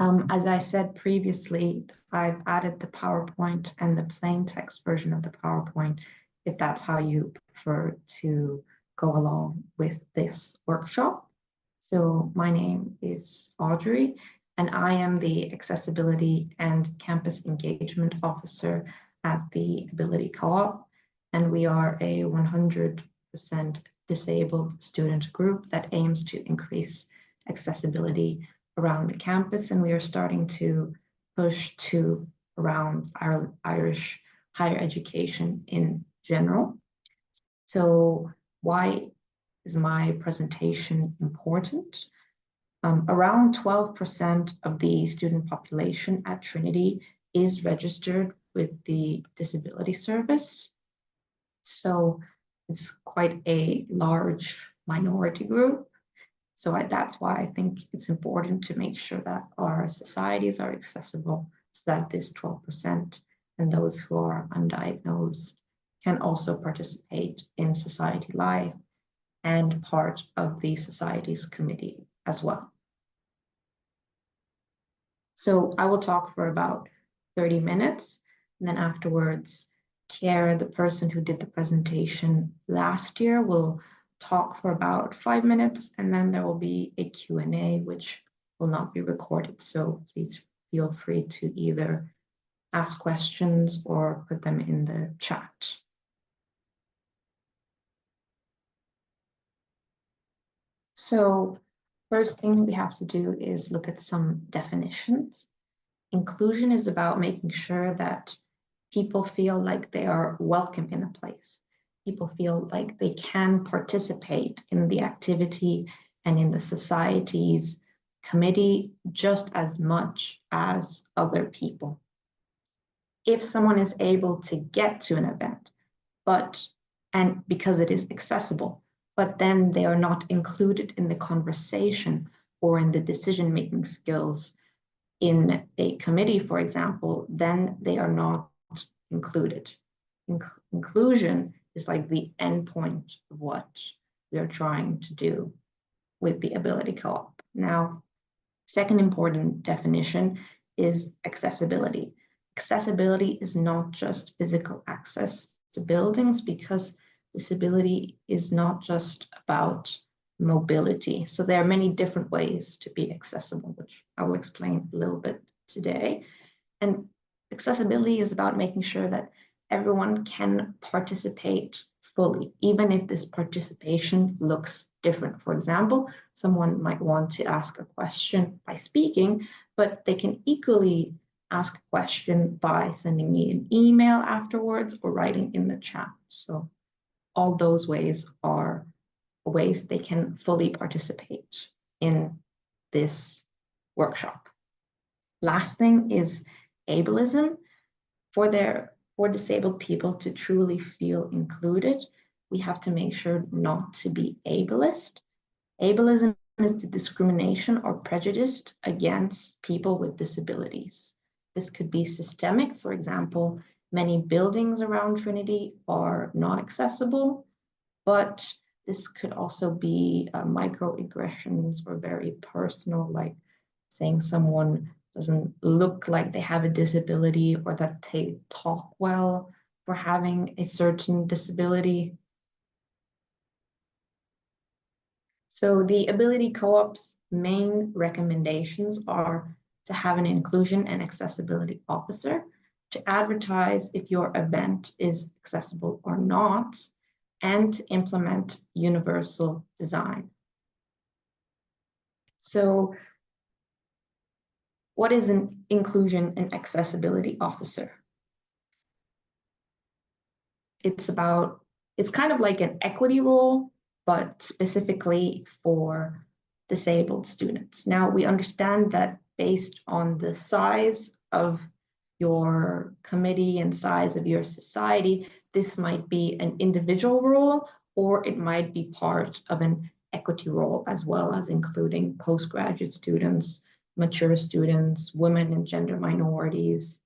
As I said previously, I've added the PowerPoint and the plain text version of the PowerPoint, if that's how you prefer to go along with this workshop. So my name is Audrey, and I am the Accessibility and Campus Engagement Officer at the Ability Co-op, and we are a 100% disabled student group that aims to increase accessibility around the campus, and we are starting to push to around Irish higher education in general. So why is my presentation important? Around 12% of the student population at Trinity is registered with the Disability Service. So it's quite a large minority group. So that's why I think it's important to make sure that our societies are accessible so that this 12% and those who are undiagnosed can also participate in society life and part of the society's committee as well. So I will talk for about 30 minutes, and then afterwards, Ciara, the person who did the presentation last year, will talk for about 5 minutes, and then there will be a Q&A, which will not be recorded. So please feel free to either ask questions or put them in the chat. So first thing we have to do is look at some definitions. Inclusion is about making sure that people feel like they are welcome in a place. People feel like they can participate in the activity and in the society's committee just as much as other people. If someone is able to get to an event, and because it is accessible, but then they are not included in the conversation or in the decision-making skills in a committee, for example, then they are not included. Inclusion is like the end point of what we are trying to do with the Ability Co-op. Now, second important definition is accessibility. Accessibility is not just physical access to buildings, because disability is not just about mobility. So there are many different ways to be accessible, which I will explain a little bit today. And accessibility is about making sure that everyone can participate fully, even if this participation looks different. For example, someone might want to ask a question by speaking, but they can equally ask a question by sending me an email afterwards or writing in the chat. So all those ways are ways they can fully participate in this workshop. Last thing is ableism. For disabled people to truly feel included, we have to make sure not to be ableist. Ableism is the discrimination or prejudice against people with disabilities. This could be systemic. For example, many buildings around Trinity are not accessible, but this could also be microaggressions or very personal, like saying someone doesn't look like they have a disability or that they talk well for having a certain disability. So the Ability Co-op's main recommendations are to have an inclusion and accessibility officer, to advertise if your event is accessible or not, and to implement universal design. So what is an inclusion and accessibility officer? It's kind of like an equity role, but specifically for disabled students. Now, we understand that based on the size of your committee and size of your society, this might be an individual role, or it might be part of an equity role, as well as including postgraduate students, mature students, women and gender minorities,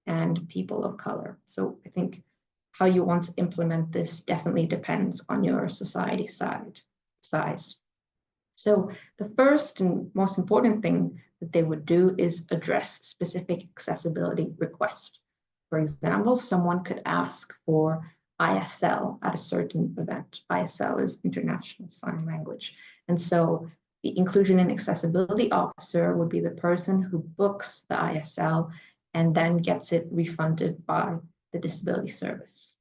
and people of color. So I think how you want to implement this definitely depends on your society size. So the first and most important thing that they would do is address specific accessibility requests. For example, someone could ask for ISL at a certain event. ISL is International Sign Language. And so the Inclusion and Accessibility Officer would be the person who books the ISL and then gets it refunded by the disability service.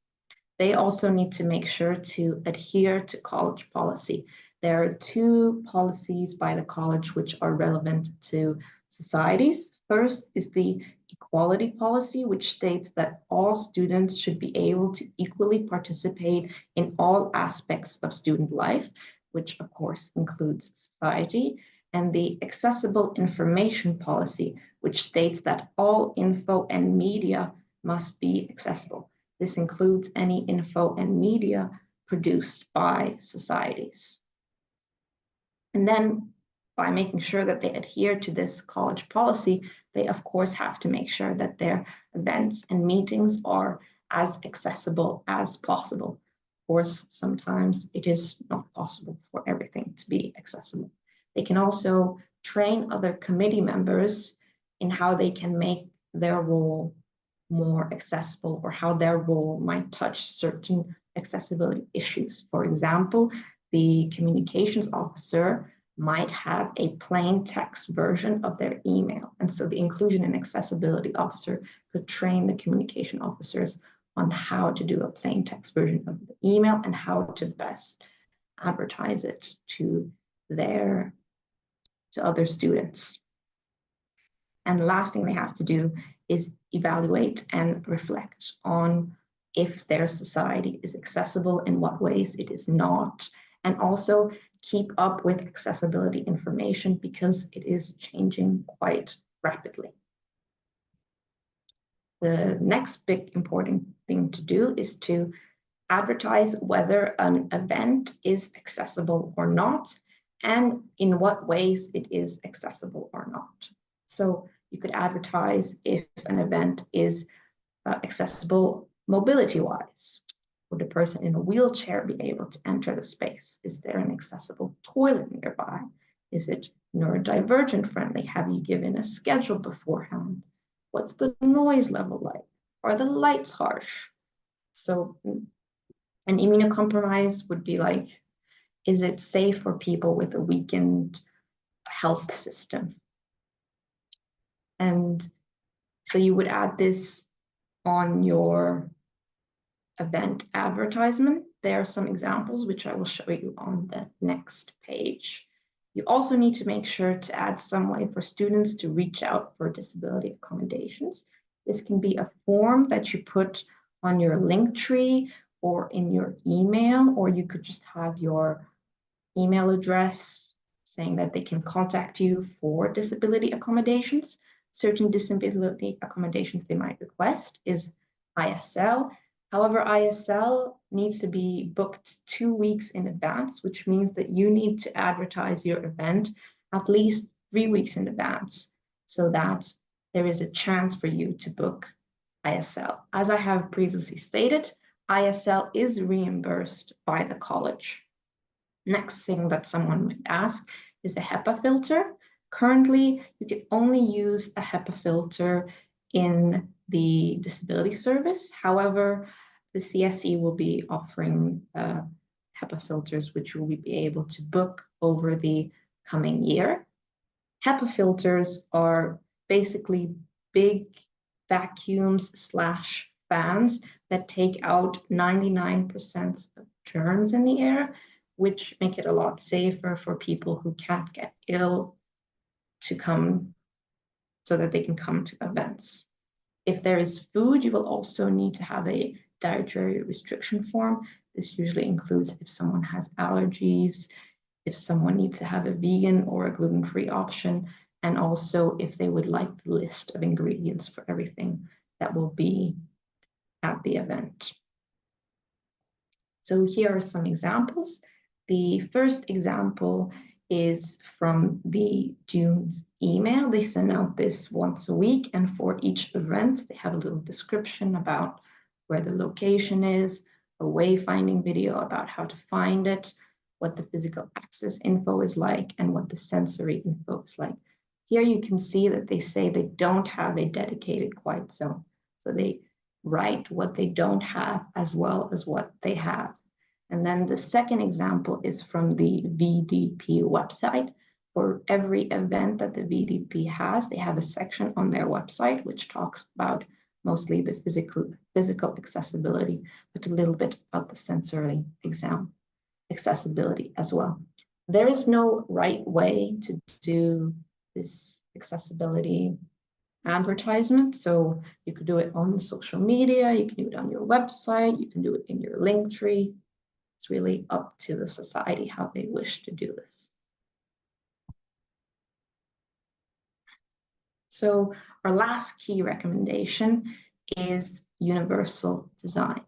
They also need to make sure to adhere to college policy. There are two policies by the college which are relevant to societies. First is the equality policy, which states that all students should be able to equally participate in all aspects of student life, which of course includes society, and the accessible information policy, which states that all info and media must be accessible. This includes any info and media produced by societies. And then by making sure that they adhere to this college policy, they of course have to make sure that their events and meetings are as accessible as possible. Of course, sometimes it is not possible for everything to be accessible. They can also train other committee members in how they can make their role more accessible or how their role might touch certain accessibility issues. For example, the communications officer might have a plain text version of their email. And so the inclusion and accessibility officer could train the communication officers on how to do a plain text version of the email and how to best advertise it to other students. And the last thing they have to do is evaluate and reflect on if their society is accessible, in what ways it is not, and also keep up with accessibility information because it is changing quite rapidly. The next big important thing to do is to advertise whether an event is accessible or not, and in what ways it is accessible or not. So you could advertise if an event is accessible mobility-wise. Would a person in a wheelchair be able to enter the space? Is there an accessible toilet nearby? Is it neurodivergent friendly? Have you given a schedule beforehand? What's the noise level like? Are the lights harsh? So an immunocompromise would be like, is it safe for people with a weakened health system? And so you would add this on your event advertisement. There are some examples which I will show you on the next page. You also need to make sure to add some way for students to reach out for disability accommodations. This can be a form that you put on your link tree or in your email, or you could just have your email address saying that they can contact you for disability accommodations. Certain disability accommodations they might request is ISL. However, ISL needs to be booked 2 weeks in advance, which means that you need to advertise your event at least 3 weeks in advance so that there is a chance for you to book ISL. As I have previously stated, ISL is reimbursed by the college. Next thing that someone might ask is a HEPA filter. Currently, you can only use a HEPA filter in the disability service. However, the CSE will be offering HEPA filters, which you will be able to book over the coming year. HEPA filters are basically big vacuums/fans that take out 99% of germs in the air, which make it a lot safer for people who can't get ill to come so that they can come to events. If there is food, you will also need to have a dietary restriction form. This usually includes if someone has allergies, if someone needs to have a vegan or a gluten-free option, and also if they would like the list of ingredients for everything that will be at the event. So here are some examples. The first example is from the June's email. They send out this once a week, and for each event, they have a little description about where the location is, a wayfinding video about how to find it, what the physical access info is like, and what the sensory info is like. Here you can see that they say they don't have a dedicated quiet zone. So they write what they don't have as well as what they have. And then the second example is from the VDP website. For every event that the VDP has, they have a section on their website which talks about mostly the physical accessibility, but a little bit about the sensory accessibility as well. There is no right way to do this accessibility advertisement. So you could do it on social media, you can do it on your website, you can do it in your link tree. It's really up to the society how they wish to do this. So our last key recommendation is universal design.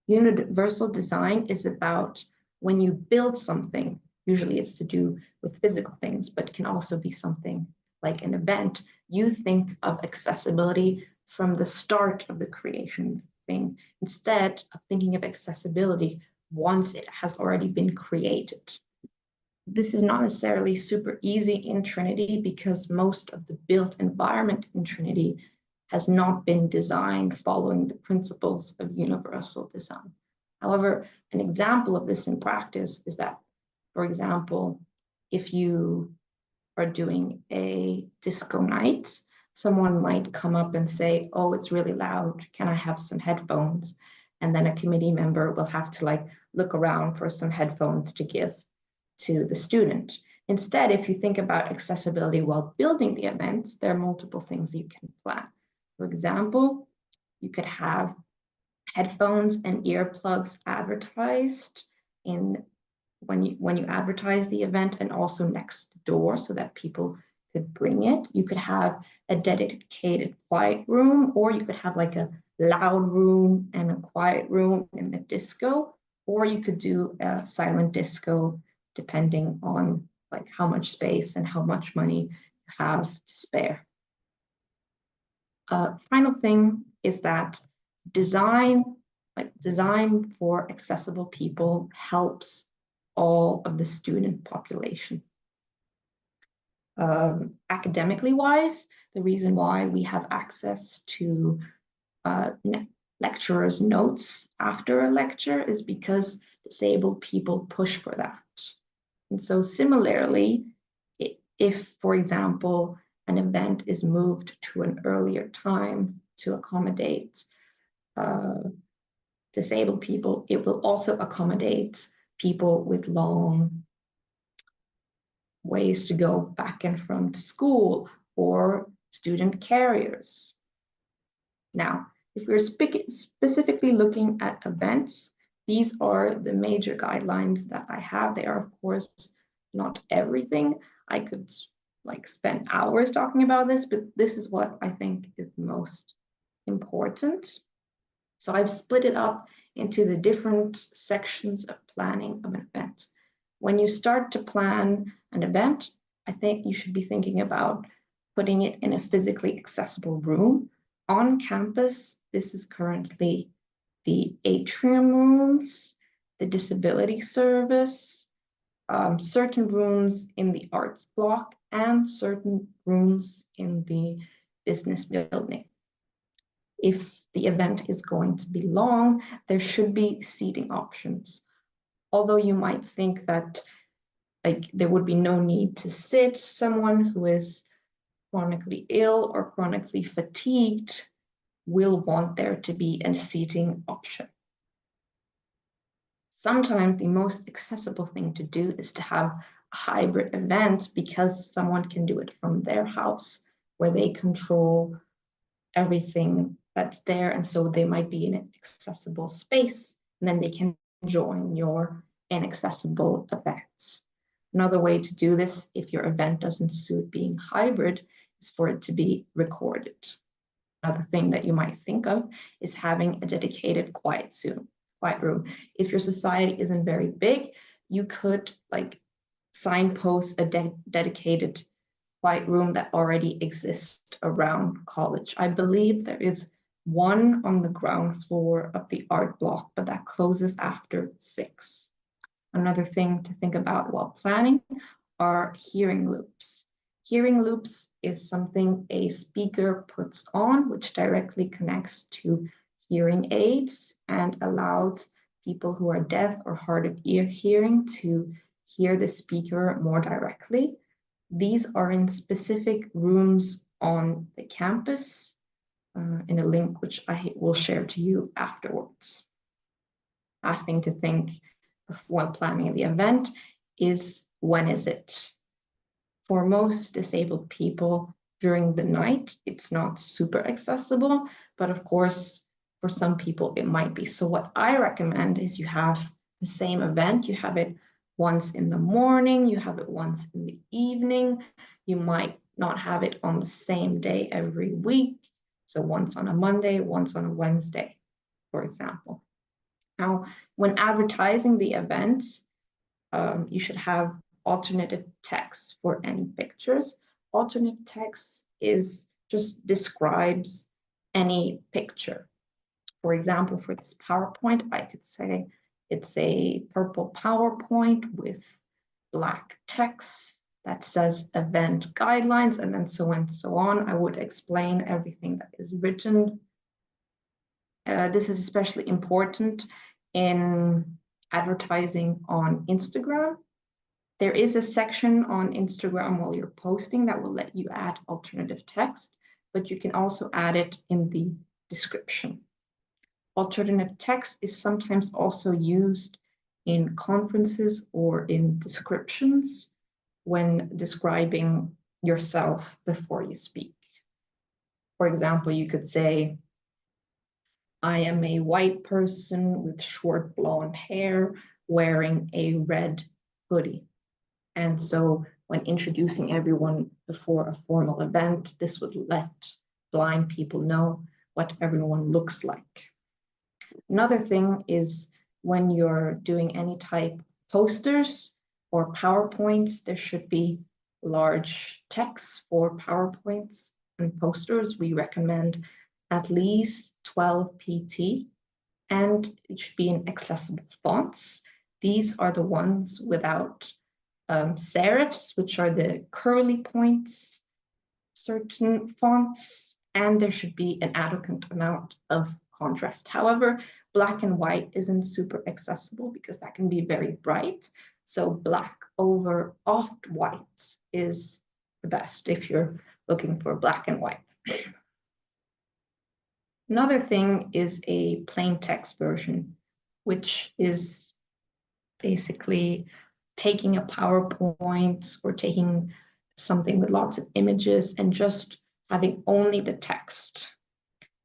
Universal design is about when you build something, usually it's to do with physical things, but can also be something like an event. You think of accessibility from the start of the creation thing, instead of thinking of accessibility once it has already been created. This is not necessarily super easy in Trinity because most of the built environment in Trinity has not been designed following the principles of universal design. However, an example of this in practice is that, for example, if you are doing a disco night, someone might come up and say, oh, it's really loud, can I have some headphones? And then a committee member will have to look around for some headphones to give to the student. Instead, if you think about accessibility while building the events, there are multiple things you can plan. For example, you could have headphones and earplugs advertised when you advertise the event, and also next door so that people could bring it. You could have a dedicated quiet room, or you could have like a loud room and a quiet room in the disco, or you could do a silent disco depending on how much space and how much money you have to spare. Final thing is that design for accessible people helps all of the student population. Academically wise, the reason why we have access to lecturers' notes after a lecture is because disabled people push for that. And so similarly, if, for example, an event is moved to an earlier time to accommodate disabled people, it will also accommodate people with long ways to go back and from to school, or student carriers. Now, if we're specifically looking at events, these are the major guidelines that I have. They are, of course, not everything. I could spend hours talking about this, but this is what I think is most important. So I've split it up into the different sections of planning of an event. When you start to plan an event, I think you should be thinking about putting it in a physically accessible room. On campus, this is currently the atrium rooms, the disability service, certain rooms in the arts block, and certain rooms in the business building. If the event is going to be long, there should be seating options. Although you might think that there would be no need to sit, someone who is chronically ill or chronically fatigued will want there to be a seating option. Sometimes the most accessible thing to do is to have a hybrid event, because someone can do it from their house where they control everything that's there, and so they might be in an accessible space, and then they can join your inaccessible events. Another way to do this, if your event doesn't suit being hybrid, is for it to be recorded. Another thing that you might think of is having a dedicated quiet room. If your society isn't very big, you could signpost a dedicated quiet room that already exists around college. I believe there is one on the ground floor of the art block, but that closes after 6. Another thing to think about while planning are hearing loops. Hearing loops is something a speaker puts on, which directly connects to hearing aids and allows people who are deaf or hard of hearing to hear the speaker more directly. These are in specific rooms on the campus in a link which I will share to you afterwards. Last thing to think while planning the event is, when is it? For most disabled people, during the night, it's not super accessible, but of course, for some people it might be. So what I recommend is you have the same event, you have it once in the morning, you have it once in the evening. You might not have it on the same day every week. So once on a Monday, once on a Wednesday, for example. Now, when advertising the event, you should have alternative text for any pictures. Alternative text just describes any picture. For example, for this PowerPoint, I could say it's a purple PowerPoint with black text that says event guidelines, and then so on and so on. I would explain everything that is written. This is especially important in advertising on Instagram. There is a section on Instagram while you're posting that will let you add alternative text, but you can also add it in the description. Alternative text is sometimes also used in conferences or in descriptions when describing yourself before you speak. For example, you could say, I am a white person with short blonde hair wearing a red hoodie. And so when introducing everyone before a formal event, this would let blind people know what everyone looks like. Another thing is when you're doing any type of posters or PowerPoints, there should be large text for PowerPoints and posters. We recommend at least 12 pt, and it should be in accessible fonts. These are the ones without serifs, which are the curly points, certain fonts, and there should be an adequate amount of contrast. However, black and white isn't super accessible because that can be very bright. So black over off-white is the best if you're looking for black and white. Another thing is a plain text version, which is basically taking a PowerPoint or taking something with lots of images and just having only the text.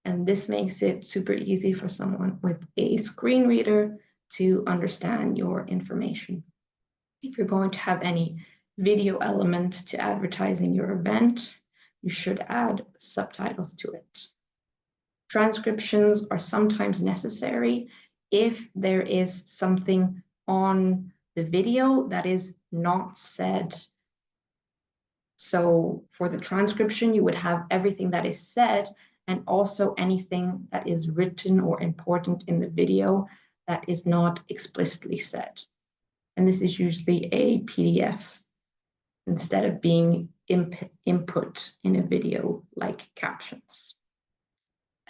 And this makes it super easy for someone with a screen reader to understand your information. If you're going to have any video element to advertising your event, you should add subtitles to it. Transcriptions are sometimes necessary if there is something on the video that is not said. So for the transcription, you would have everything that is said and also anything that is written or important in the video that is not explicitly said. And this is usually a PDF instead of being input in a video like captions.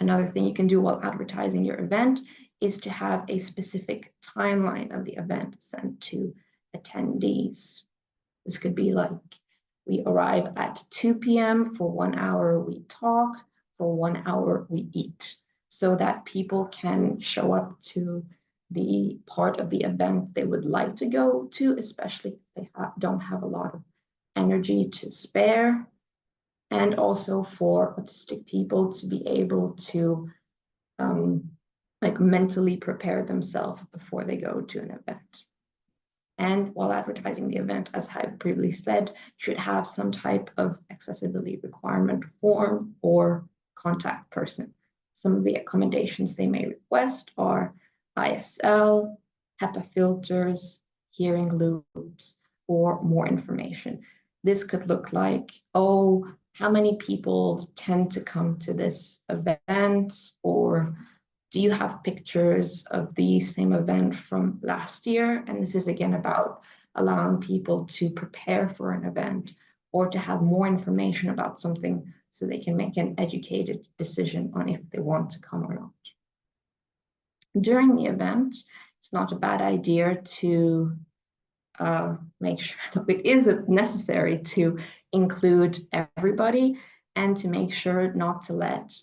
Another thing you can do while advertising your event is to have a specific timeline of the event sent to attendees. This could be like, we arrive at 2 p.m. for 1 hour, we talk, for 1 hour, we eat, so that people can show up to the part of the event they would like to go to, especially if they don't have a lot of energy to spare, and also for autistic people to be able to like mentally prepare themselves before they go to an event. And while advertising the event, as I previously said, should have some type of accessibility requirement form or contact person. Some of the accommodations they may request are ISL, HEPA filters, hearing loops, or more information. This could look like, oh, how many people tend to come to this event, or do you have pictures of the same event from last year? And this is again about allowing people to prepare for an event or to have more information about something so they can make an educated decision on if they want to come or not. During the event, it's not a bad idea to make sure that it is necessary to include everybody and to make sure not to let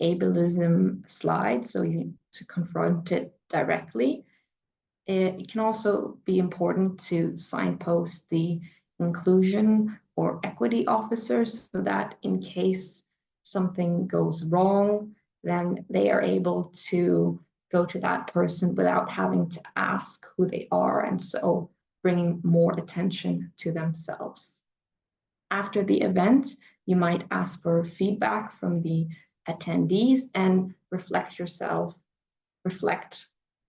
ableism slide, so you to confront it directly. It can also be important to signpost the inclusion or equity officers so that in case something goes wrong, then they are able to go to that person without having to ask who they are, and so bringing more attention to themselves. After the event, you might ask for feedback from the attendees and reflect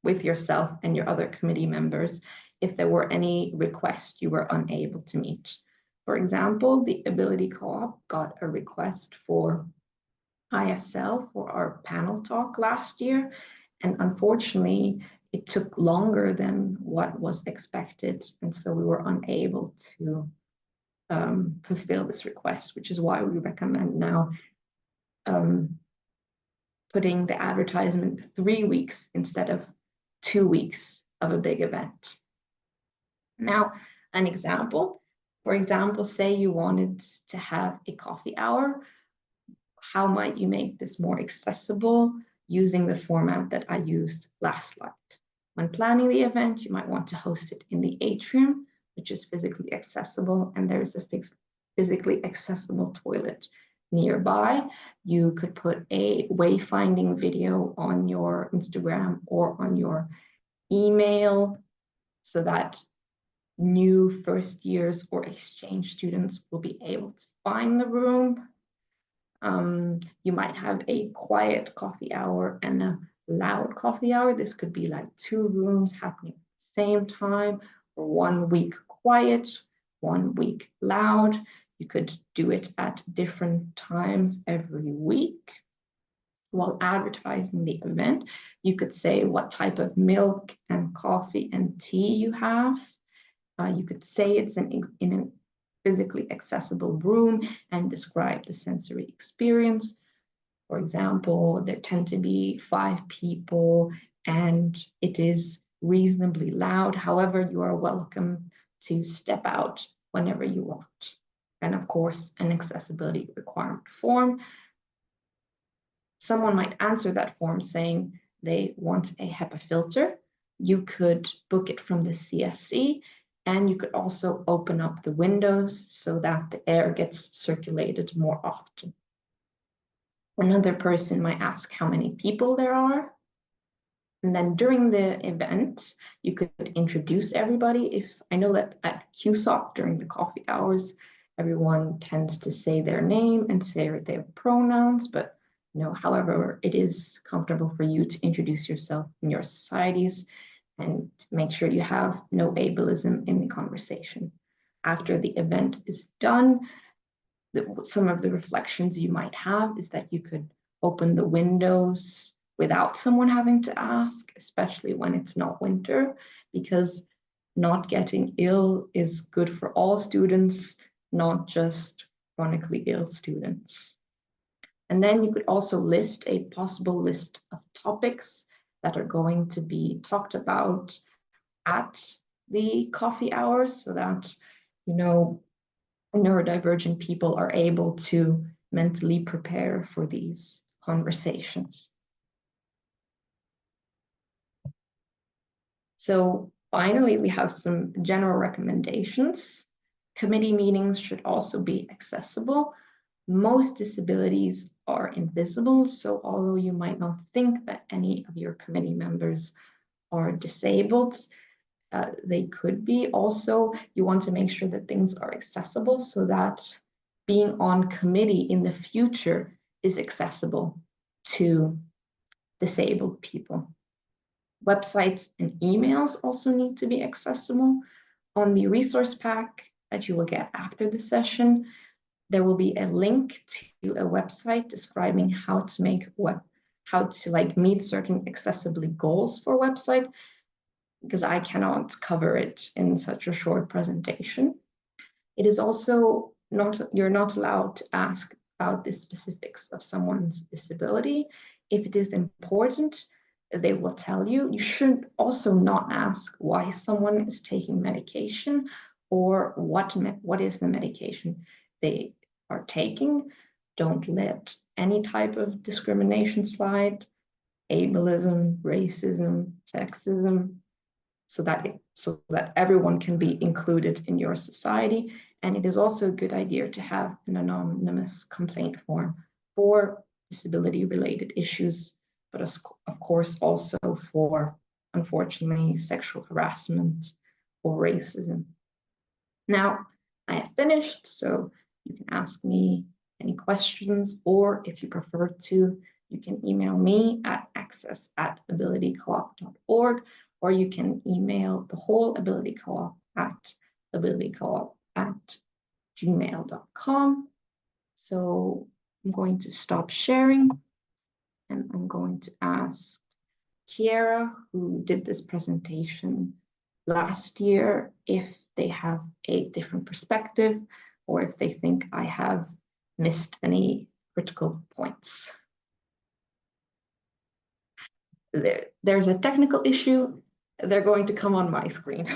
with yourself and your other committee members if there were any requests you were unable to meet. For example, the Ability Co-op got a request for ISL for our panel talk last year, and unfortunately, it took longer than what was expected, and so we were unable to fulfill this request, which is why we recommend now putting the advertisement 3 weeks instead of 2 weeks of a big event. Now, an example, for example, say you wanted to have a coffee hour. How might you make this more accessible using the format that I used last slide? When planning the event, you might want to host it in the atrium, which is physically accessible, and there's a physically accessible toilet nearby. You could put a wayfinding video on your Instagram or on your email so that new first years or exchange students will be able to find the room. You might have a quiet coffee hour and a loud coffee hour. This could be like 2 rooms happening at the same time, or 1 week quiet, 1 week loud. You could do it at different times every week. While advertising the event, you could say what type of milk and coffee and tea you have. You could say it's in a physically accessible room and describe the sensory experience. For example, there tend to be 5 people and it is reasonably loud. However, you are welcome to step out whenever you want. And of course, an accessibility requirement form. Someone might answer that form saying they want a HEPA filter. You could book it from the CSC, and you could also open up the windows so that the air gets circulated more often. Another person might ask how many people there are. And then during the event, you could introduce everybody. If I know that at QSOC during the coffee hours, everyone tends to say their name and say their pronouns, but however, it is comfortable for you to introduce yourself in your societies and make sure you have no ableism in the conversation. After the event is done, some of the reflections you might have is that you could open the windows without someone having to ask, especially when it's not winter, because not getting ill is good for all students, not just chronically ill students. And then you could also list a possible list of topics that are going to be talked about at the coffee hours so that, neurodivergent people are able to mentally prepare for these conversations. So finally, we have some general recommendations. Committee meetings should also be accessible. Most disabilities are invisible, so although you might not think that any of your committee members are disabled, they could be. Also, you want to make sure that things are accessible so that being on committee in the future is accessible to disabled people. Websites and emails also need to be accessible. On the resource pack that you will get after the session, there will be a link to a website describing how to meet certain accessibility goals for a website. because I cannot cover it in such a short presentation. It is also not, you're not allowed to ask about the specifics of someone's disability. If it is important, they will tell you. You should also not ask why someone is taking medication or what is the medication they are taking. Don't let any type of discrimination slide, ableism, racism, sexism, so that everyone can be included in your society. And it is also a good idea to have an anonymous complaint form for disability-related issues, but of course also for, unfortunately, sexual harassment or racism. Now, I have finished, so you can ask me any questions, or if you prefer to, you can email me at access@abilitycoop.org, or you can email the whole Ability Co-op at abilitycoop@gmail.com. So I'm going to stop sharing, and I'm going to ask Ciara, who did this presentation last year, if they have a different perspective or if they think I have missed any critical points. There's a technical issue. They're going to come on my screen.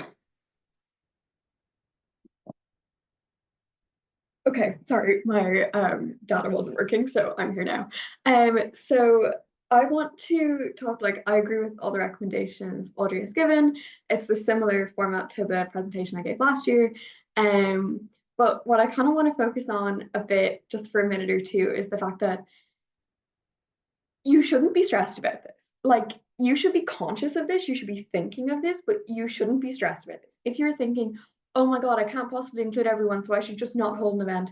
Okay, sorry, my data wasn't working, so I'm here now. So I want to talk, like, I agree with all the recommendations Audrey has given. It's a similar format to the presentation I gave last year. But what I kind of want to focus on a bit, just for a minute or two, is the fact that you shouldn't be stressed about this. Like, you should be conscious of this, you should be thinking of this, but you shouldn't be stressed about this. If you're thinking, oh my God, I can't possibly include everyone, so I should just not hold an event,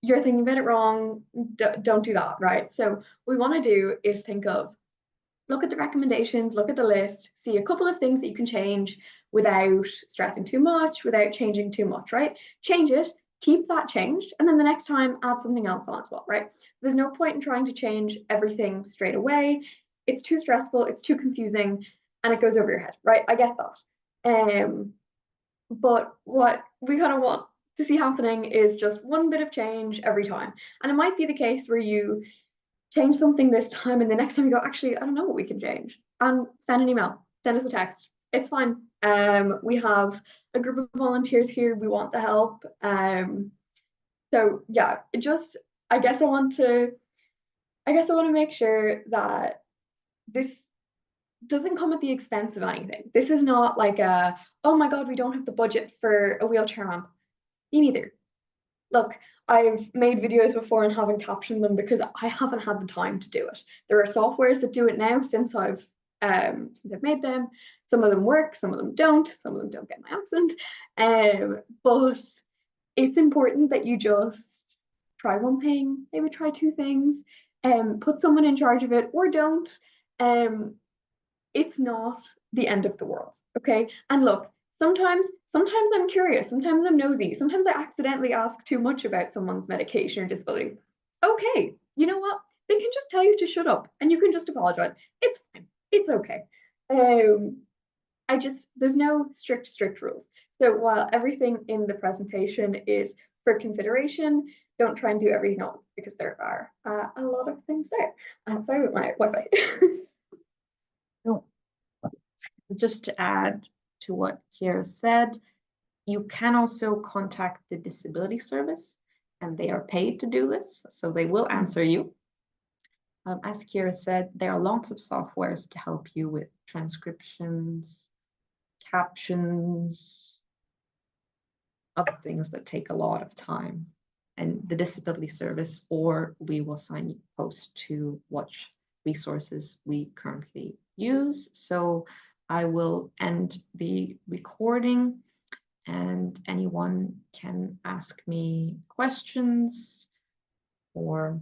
you're thinking about it wrong. Don't do that, right? So what we want to do is think of, look at the recommendations, look at the list, see a couple of things that you can change without stressing too much, without changing too much, right? Change it, keep that changed, and then the next time add something else on as well, right? There's no point in trying to change everything straight away. It's too stressful, it's too confusing, and it goes over your head, right? I get that. But what we kind of want to see happening is just one bit of change every time. And it might be the case where you change something this time and the next time you go, actually, I don't know what we can change. And send an email, send us a text. It's fine. We have a group of volunteers here. We want to help. So yeah, I guess I want to make sure that this doesn't come at the expense of anything. This is not like oh my God, we don't have the budget for a wheelchair ramp. Me neither. Look, I've made videos before and haven't captioned them because I haven't had the time to do it. There are softwares that do it now since I've made them. Some of them work, some of them don't, some of them don't get my accent. But it's important that you just try one thing, maybe try two things, put someone in charge of it or don't. It's not the end of the world, okay? And look, sometimes I'm curious, sometimes I'm nosy, sometimes I accidentally ask too much about someone's medication or disability. Okay, you know what? They can just tell you to shut up and you can just apologize. It's fine. It's okay. There's no strict rules. So while everything in the presentation is for consideration, don't try and do everything else because there are a lot of things there. Sorry with my Wi-Fi. Just to add to what Ciara said, you can also contact the disability service, and they are paid to do this, so they will answer you. As Ciara said, there are lots of softwares to help you with transcriptions, captions, other things that take a lot of time. And the disability service, or we will sign you post to watch resources we currently use. So I will end the recording and anyone can ask me questions or